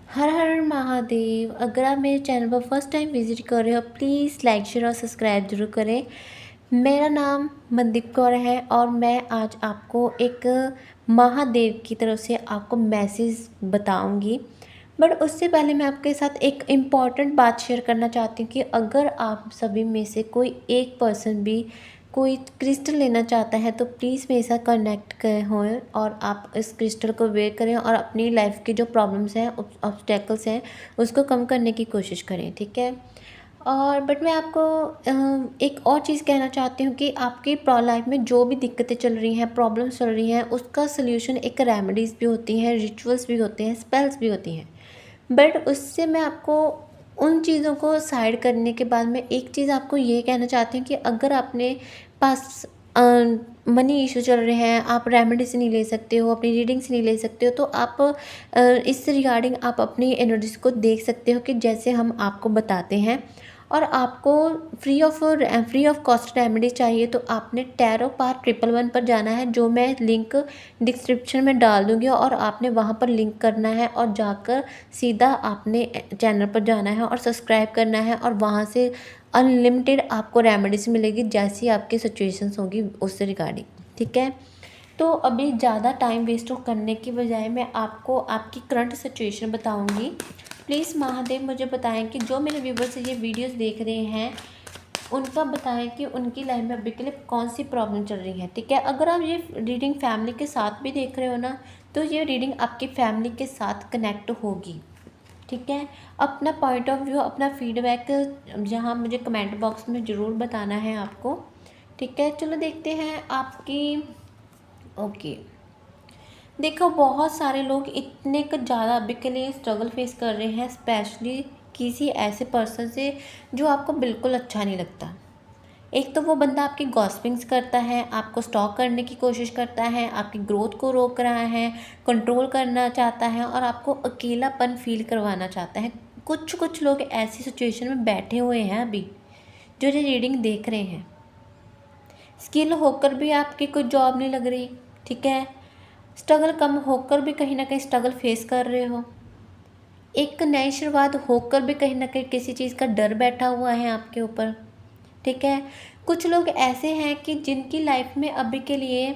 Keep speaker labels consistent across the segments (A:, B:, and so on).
A: हर हर महादेव। अगर आप मेरे चैनल पर फर्स्ट टाइम विजिट कर रहे हो प्लीज़ लाइक शेयर और सब्सक्राइब जरूर करें। मेरा नाम मनदीप कौर है और मैं आज आपको एक महादेव की तरफ से आपको मैसेज बताऊंगी। बट उससे पहले मैं आपके साथ एक इम्पॉर्टेंट बात शेयर करना चाहती हूँ कि अगर आप सभी में से कोई एक पर्सन भी कोई क्रिस्टल लेना चाहता है तो प्लीज़ मेरे साथ कनेक्ट कर हों और आप इस क्रिस्टल को वेयर करें और अपनी लाइफ की जो प्रॉब्लम्स हैं ऑब्स्टेकल्स हैं उसको कम करने की कोशिश करें, ठीक है। और बट मैं आपको एक और चीज़ कहना चाहती हूँ कि आपकी लाइफ में जो भी दिक्कतें चल रही हैं, प्रॉब्लम्स चल रही हैं, उसका सल्यूशन एक रेमेडीज़ भी होती हैं, रिचुअल्स भी होते हैं, स्पेल्स भी होती हैं। बट उससे मैं आपको उन चीज़ों को साइड करने के बाद मैं एक चीज़ आपको ये कहना चाहती हूँ कि अगर आपने पास मनी इशू चल रहे हैं, आप रेमेडी से नहीं ले सकते हो, अपनी रीडिंग से नहीं ले सकते हो, तो आप इससे रिगार्डिंग आप अपनी एनर्जीज को देख सकते हो कि जैसे हम आपको बताते हैं। और आपको फ्री ऑफ कॉस्ट रेमेडी चाहिए तो आपने टैरो पार 111 पर जाना है, जो मैं लिंक डिस्क्रिप्शन में डाल दूँगी और आपने वहाँ पर लिंक करना है और जाकर सीधा आपने चैनल पर जाना है और सब्सक्राइब करना है और वहाँ से अनलिमिटेड आपको रेमेडीज़ मिलेगी जैसी आपकी सिचुएशंस होगी उससे रिगार्डिंग, ठीक है। तो अभी ज़्यादा टाइम वेस्ट करने की बजाय मैं आपको आपकी करंट सिचुएशन बताऊंगी। प्लीज़ महादेव मुझे बताएं कि जो मेरे व्यूवर्स ये वीडियोस देख रहे हैं उनका बताएं कि उनकी लाइफ में अभी के लिए कौन सी प्रॉब्लम चल रही है, ठीक है। अगर आप ये रीडिंग फैमिली के साथ भी देख रहे हो ना तो ये रीडिंग आपकी फैमिली के साथ कनेक्ट होगी, ठीक है। अपना पॉइंट ऑफ व्यू, अपना फीडबैक जहाँ मुझे कमेंट बॉक्स में ज़रूर बताना है आपको, ठीक है। चलो देखते हैं आपकी। ओके, देखो बहुत सारे लोग इतने कुछ ज़्यादा अभी के लिए स्ट्रगल फेस कर रहे हैं, स्पेशली किसी ऐसे पर्सन से जो आपको बिल्कुल अच्छा नहीं लगता। एक तो वो बंदा आपकी गॉसिपिंग्स करता है, आपको स्टॉक करने की कोशिश करता है, आपकी ग्रोथ को रोक रहा है, कंट्रोल करना चाहता है और आपको अकेलापन फील करवाना चाहता है। कुछ कुछ लोग ऐसी सिचुएशन में बैठे हुए हैं अभी जो ये रीडिंग देख रहे हैं। स्किल होकर भी आपकी कोई जॉब नहीं लग रही, ठीक है। स्ट्रगल कम होकर भी कहीं ना कहीं स्ट्रगल फेस कर रहे हो। एक नई शुरुआत होकर भी कहीं ना कहीं किसी चीज़ का डर बैठा हुआ है आपके ऊपर, ठीक है। कुछ लोग ऐसे हैं कि जिनकी लाइफ में अभी के लिए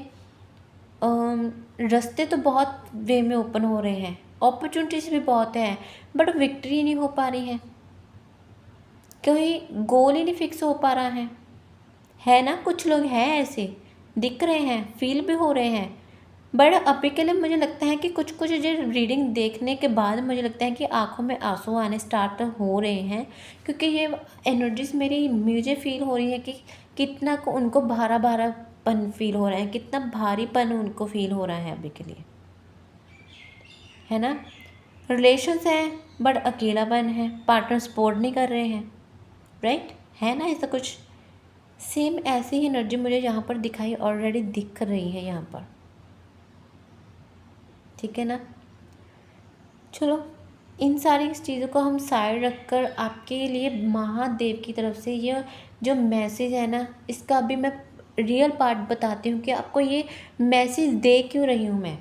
A: रास्ते तो बहुत वे में ओपन हो रहे हैं, अपॉर्चुनिटीज़ भी बहुत हैं, बट विक्ट्री नहीं हो पा रही है। कोई गोल ही नहीं फिक्स हो पा रहा है ना। कुछ लोग हैं ऐसे, दिख रहे हैं, फील भी हो रहे हैं। बट अभी के लिए मुझे लगता है कि कुछ कुछ जो रीडिंग देखने के बाद मुझे लगता है कि आंखों में आंसू आने स्टार्ट हो रहे हैं, क्योंकि ये एनर्जीज मेरी मुझे फील हो रही है कि कितना को उनको भारा भारापन फील हो रहा है, कितना भारीपन उनको फील हो रहा है अभी के लिए, है ना। रिलेशंस हैं बट अकेलापन है, पार्टनर सपोर्ट नहीं कर रहे हैं, राइट, है ना ऐसा कुछ। सेम ऐसी ही एनर्जी मुझे यहाँ पर दिखाई ऑलरेडी दिख रही है यहाँ पर, ठीक है ना। चलो इन सारी चीज़ों को हम साइड रखकर आपके लिए महादेव की तरफ से ये जो मैसेज है ना, इसका अभी मैं रियल पार्ट बताती हूँ कि आपको ये मैसेज दे क्यों रही हूँ मैं।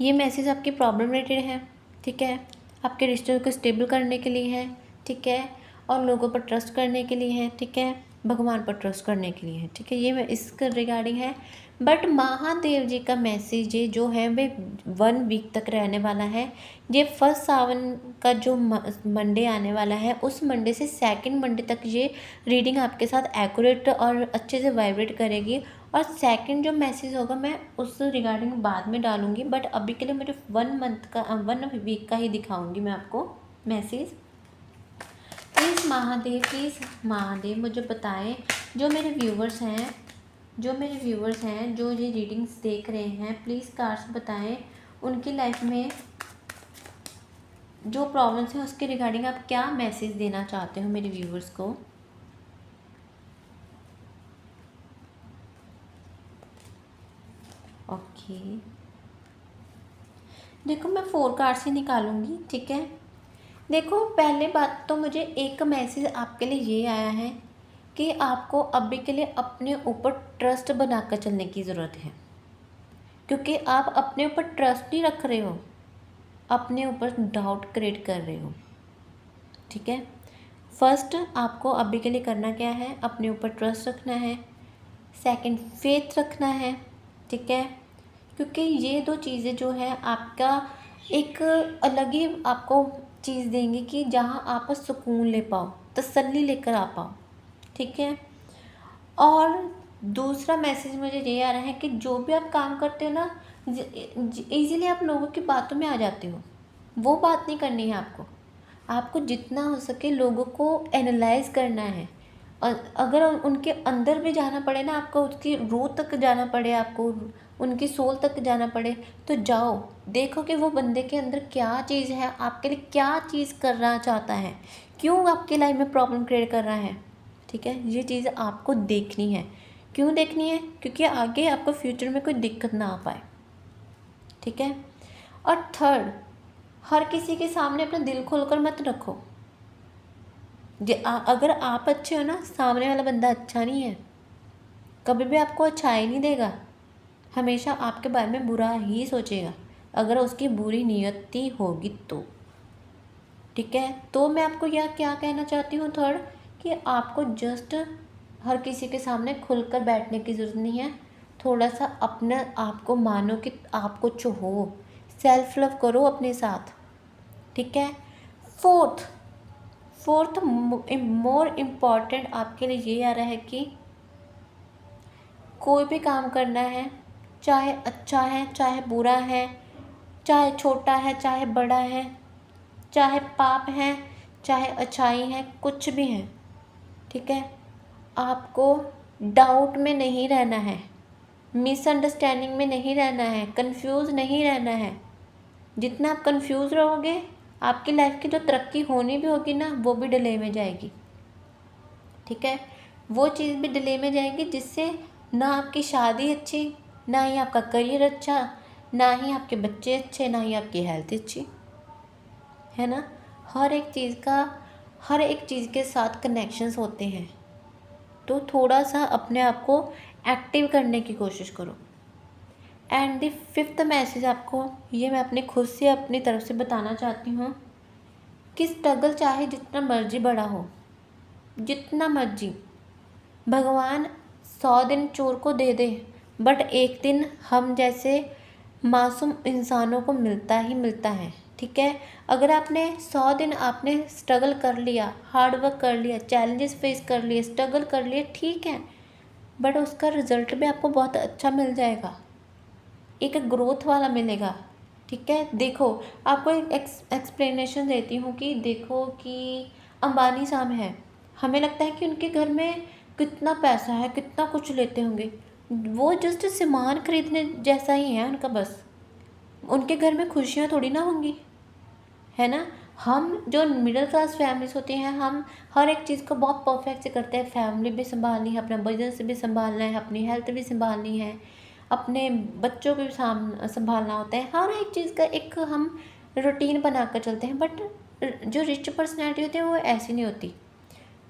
A: ये मैसेज आपकी प्रॉब्लम रिलेटेड है, ठीक है। आपके रिश्तों को स्टेबल करने के लिए है, ठीक है। और लोगों पर ट्रस्ट करने के लिए है, ठीक है। भगवान पर ट्रस्ट करने के लिए है, ठीक है। ये मैं इसके रिगार्डिंग है। बट महादेव जी का मैसेज ये जो है वे 1 वीक तक रहने वाला है। ये फर्स्ट सावन का जो मंडे आने वाला है उस मंडे से सेकंड मंडे तक ये रीडिंग आपके साथ एक्यूरेट और अच्छे से वाइब्रेट करेगी। और सेकंड जो मैसेज होगा मैं उस रिगार्डिंग बाद में डालूंगी, बट अभी के लिए मुझे 1 मंथ का 1 वीक का ही दिखाऊंगी मैं आपको मैसेज। प्लीज़ महादेव मुझे बताएं, जो मेरे व्यूवर्स हैं जो ये रीडिंग्स देख रहे हैं, प्लीज़ कार्ड्स बताएं उनकी लाइफ में जो प्रॉब्लम्स हैं उसके रिगार्डिंग आप क्या मैसेज देना चाहते हो मेरे व्यूवर्स को। ओके, देखो मैं 4 कार्ड्स ही निकालूंगी, ठीक है। देखो पहले बात तो मुझे एक मैसेज आपके लिए ये आया है कि आपको अभी के लिए अपने ऊपर ट्रस्ट बनाकर चलने की ज़रूरत है, क्योंकि आप अपने ऊपर ट्रस्ट नहीं रख रहे हो। अपने ऊपर डाउट क्रिएट कर रहे हो। ठीक है, फर्स्ट आपको अभी के लिए करना क्या है, अपने ऊपर ट्रस्ट रखना है। सेकंड, फेथ रखना है। ठीक है, क्योंकि ये दो चीज़ें जो है आपका एक अलग ही आपको चीज़ देंगी कि जहाँ आप सुकून ले पाओ, तसल्ली लेकर आ पाओ। ठीक है, और दूसरा मैसेज मुझे ये आ रहा है कि जो भी आप काम करते हो ना, इजीली आप लोगों की बातों में आ जाते हो। वो बात नहीं करनी है आपको। आपको जितना हो सके लोगों को एनालाइज करना है। और अगर उनके अंदर भी जाना पड़े ना, आपको उसकी रूह तक जाना पड़े, आपको उनकी सोल तक जाना पड़े, तो जाओ। देखो कि वो बंदे के अंदर क्या चीज़ है, आपके लिए क्या चीज़ करना चाहता है, क्यों आपकी लाइफ में प्रॉब्लम क्रिएट कर रहा है। ठीक है, ये चीज़ आपको देखनी है। क्यों देखनी है? क्योंकि आगे आपको फ्यूचर में कोई दिक्कत ना आ पाए। ठीक है, और थर्ड, हर किसी के सामने अपना दिल खोलकर मत रखो। अगर आप अच्छे हो ना, सामने वाला बंदा अच्छा नहीं है, कभी भी आपको अच्छाई नहीं देगा, हमेशा आपके बारे में बुरा ही सोचेगा, अगर उसकी बुरी नियति होगी तो। ठीक है, तो मैं आपको यह क्या कहना चाहती हूँ थर्ड, कि आपको जस्ट हर किसी के सामने खुलकर बैठने की ज़रूरत नहीं है। थोड़ा सा अपने आप को मानो कि आप कुछ हो, सेल्फ लव करो अपने साथ। ठीक है, फोर्थ मोर इम्पॉर्टेंट आपके लिए ये आ रहा है कि कोई भी काम करना है, चाहे अच्छा है चाहे बुरा है, चाहे छोटा है चाहे बड़ा है, चाहे पाप है चाहे अच्छाई है, कुछ भी है। ठीक है, आपको डाउट में नहीं रहना है, मिसअंडरस्टैंडिंग में नहीं रहना है, कंफ्यूज नहीं रहना है। जितना आप कंफ्यूज रहोगे, आपकी लाइफ की जो तरक्की होनी भी होगी ना, वो भी डिले में जाएगी। ठीक है, वो चीज़ भी डिले में जाएगी, जिससे ना आपकी शादी अच्छी, ना ही आपका करियर अच्छा, ना ही आपके बच्चे अच्छे, ना ही आपकी हेल्थ अच्छी, है ना। हर एक चीज़ के साथ कनेक्शंस होते हैं, तो थोड़ा सा अपने आप को एक्टिव करने की कोशिश करो। एंड द फिफ्थ मैसेज आपको ये मैं अपने खुद से अपनी तरफ से बताना चाहती हूँ कि स्ट्रगल चाहे जितना मर्जी बड़ा हो, जितना मर्जी, भगवान 100 दिन चोर को दे दे, बट एक दिन हम जैसे मासूम इंसानों को मिलता ही मिलता है। ठीक है, अगर आपने 100 दिन आपने स्ट्रगल कर लिया, हार्ड वर्क कर लिया, चैलेंजेस फेस कर लिए, स्ट्रगल कर लिए, ठीक है, बट उसका रिजल्ट भी आपको बहुत अच्छा मिल जाएगा, एक ग्रोथ वाला मिलेगा। ठीक है, देखो आपको एक एक्सप्लेनेशन देती हूँ कि देखो कि अंबानी साहब हैं, हमें लगता है कि उनके घर में कितना पैसा है, कितना कुछ लेते होंगे, वो जस्ट सामान खरीदने जैसा ही है उनका, बस उनके घर में खुशियाँ थोड़ी ना होंगी, है ना। हम जो मिडिल क्लास फैमिलीज होती हैं, हम हर एक चीज़ को बहुत परफेक्ट से करते हैं, फैमिली भी संभालनी है, अपना बिजनेस भी संभालना है, अपनी हेल्थ भी संभालनी है, अपने बच्चों को भी संभालना होता है, हर एक चीज़ का एक हम रूटीन बना कर चलते हैं। बट जो रिच पर्सनैलिटी होती है वो ऐसी नहीं होती,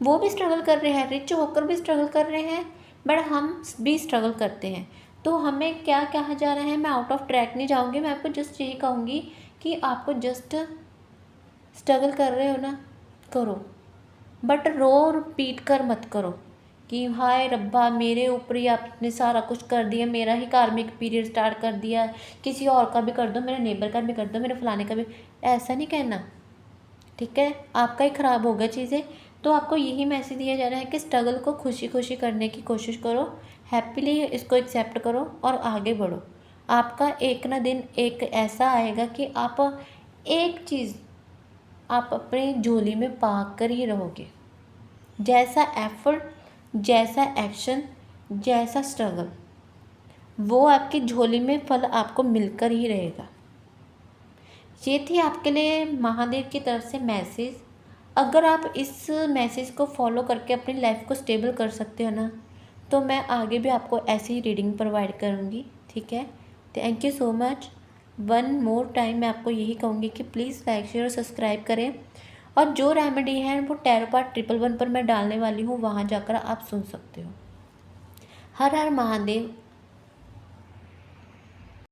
A: वो भी स्ट्रगल कर रहे हैं, रिच होकर भी स्ट्रगल कर रहे हैं, बट हम भी स्ट्रगल करते हैं। तो हमें क्या कहा जा रहा है, मैं आउट ऑफ ट्रैक नहीं जाऊँगी, मैं आपको जस्ट यही कहूँगी कि आपको जस्ट स्ट्रगल कर रहे हो ना, करो, बट रो पीट कर मत करो कि हाय रब्बा मेरे ऊपर ही आपने सारा कुछ कर दिया, मेरा ही कार्मिक पीरियड स्टार्ट कर दिया, किसी और का भी कर दो, मेरे नेबर का भी कर दो, मेरे फलाने का भी। ऐसा नहीं कहना। ठीक है, आपका ही ख़राब होगा चीज़ें। तो आपको यही मैसेज दिया जा रहा है कि स्ट्रगल को खुशी खुशी करने की कोशिश करो, हैप्पीली इसको एक्सेप्ट करो और आगे बढ़ो। आपका एक ना दिन एक ऐसा आएगा कि आप एक चीज़ आप अपनी झोली में पा कर ही रहोगे, जैसा एफर्ट, जैसा एक्शन, जैसा स्ट्रगल, वो आपकी झोली में फल आपको मिलकर ही रहेगा। ये थी आपके लिए महादेव की तरफ से मैसेज। अगर आप इस मैसेज को फॉलो करके अपनी लाइफ को स्टेबल कर सकते हो ना, तो मैं आगे भी आपको ऐसी ही रीडिंग प्रोवाइड करूँगी। ठीक है, thank you so much. One more time मैं आपको यही कहूँगी कि प्लीज़ लाइक शेयर और सब्सक्राइब करें, और जो रेमेडी है वो टैरो पार्ट 111 पर मैं डालने वाली हूँ, वहाँ जाकर आप सुन सकते हो। हर हर महादेव।